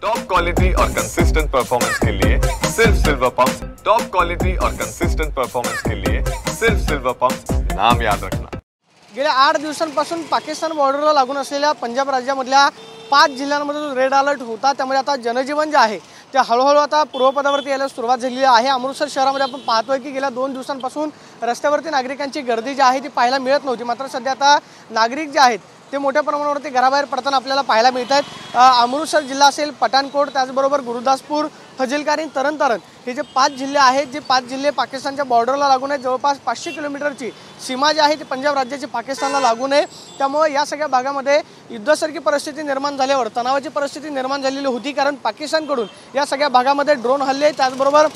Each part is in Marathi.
टॉप क्वालिटी और कंसिस्टेंट परफॉर्मेंस के लिए सिर्फ सिल्वर पंप्स। टॉप क्वालिटी और कंसिस्टेंट परफॉर्मेंस के लिए सिर्फ सिल्वर पंप्स, नाम याद रखना। गेल्या 8 दिवसांपासून पाकिस्तान बॉर्डरला लागून असलेल्या पंजाब राज्यामधल्या 5 जिल्ह्यांमध्ये जो रेड अलर्ट होता त्यामुळे आता जनजीवन जे आहे ते हळूहळू आता पूर्वपदावरती यायला सुरुवात झालेली आहे। अमृतसर शहरामध्ये आपण पाहतोय की गेल्या 2 दिवसांपासून रस्त्यावरती नागरिकांची गर्दी जी आहे ती पाहायला मिळत नव्हती, मात्र सध्या आता नागरिक जे आहेत ते मोठ्या प्रमाणावरती घराबाहेर पडताना आपल्याला पाहायला मिळत आहेत। अमृतसर जिल्हा असेल, पठाणकोट, त्याचबरोबर गुरुदासपूर, फजिलकारी, तरन हे जे 5 जिल्हे आहेत, जे 5 जिल्हे पाकिस्तानच्या बॉर्डरला लागून आहेत। जवळपास 500 किलोमीटरची सीमा जी आहे ती पंजाब राज्याची पाकिस्तानला लागून आहे। त्यामुळे या सगळ्या भागामध्ये युद्धासारखी परिस्थिती निर्माण झाल्यावर तणावाची परिस्थिती निर्माण झालेली होती, कारण पाकिस्तानकडून या सगळ्या भागामध्ये ड्रोन हल्ले, त्याचबरोबर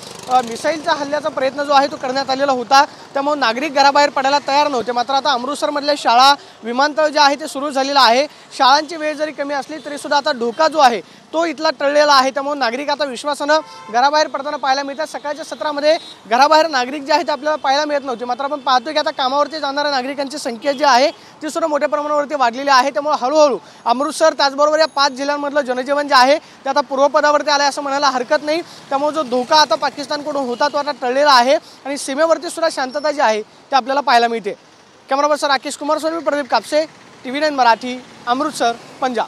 मिसाईलचा हल्ल्याचा प्रयत्न जो आहे तो करण्यात आलेला होता। त्यामुळे नागरिक घराबाहेर पडायला तयार नव्हते। मात्र आता अमृतसरमधल्या शाळा, विमानतळ जे आहे ते सुरू झालेलं आहे। शाळांची वेळ जरी कमी असली तरी सुद्धा आता धोका जो आहे तो इथला टळलेला आहे। त्यामुळे नागरिक आता विश्वासानं घराबाहेर पडताना पाहायला मिळतात। सकाळच्या सत्रामध्ये घराबाहेर नागरिक जे आहेत आपल्याला पाहायला मिळत नव्हते, मात्र आपण पाहतोय की आता कामावरती जाणाऱ्या नागरिकांची संख्या जी आहे ती सुद्धा मोठ्या प्रमाणावरती वाढलेली आहे। त्यामुळे हळूहळू अमृतसर त्याचबरोबर या 5 जिल्ह्यांमधलं जनजीवन जे आहे ते आता पूर्वपदावरती आलं असं म्हणायला हरकत नाही। त्यामुळे जो धोका आता पाकिस्तानकडून होता तो आता टळलेला आहे आणि सीमेवरती सुद्धा शांतता जी आहे ते आपल्याला पाहायला मिळते। Camera person Rakesh Kumar Soni, Pradeep Kapse, TV9 Marathi, Amritsar, Punjab.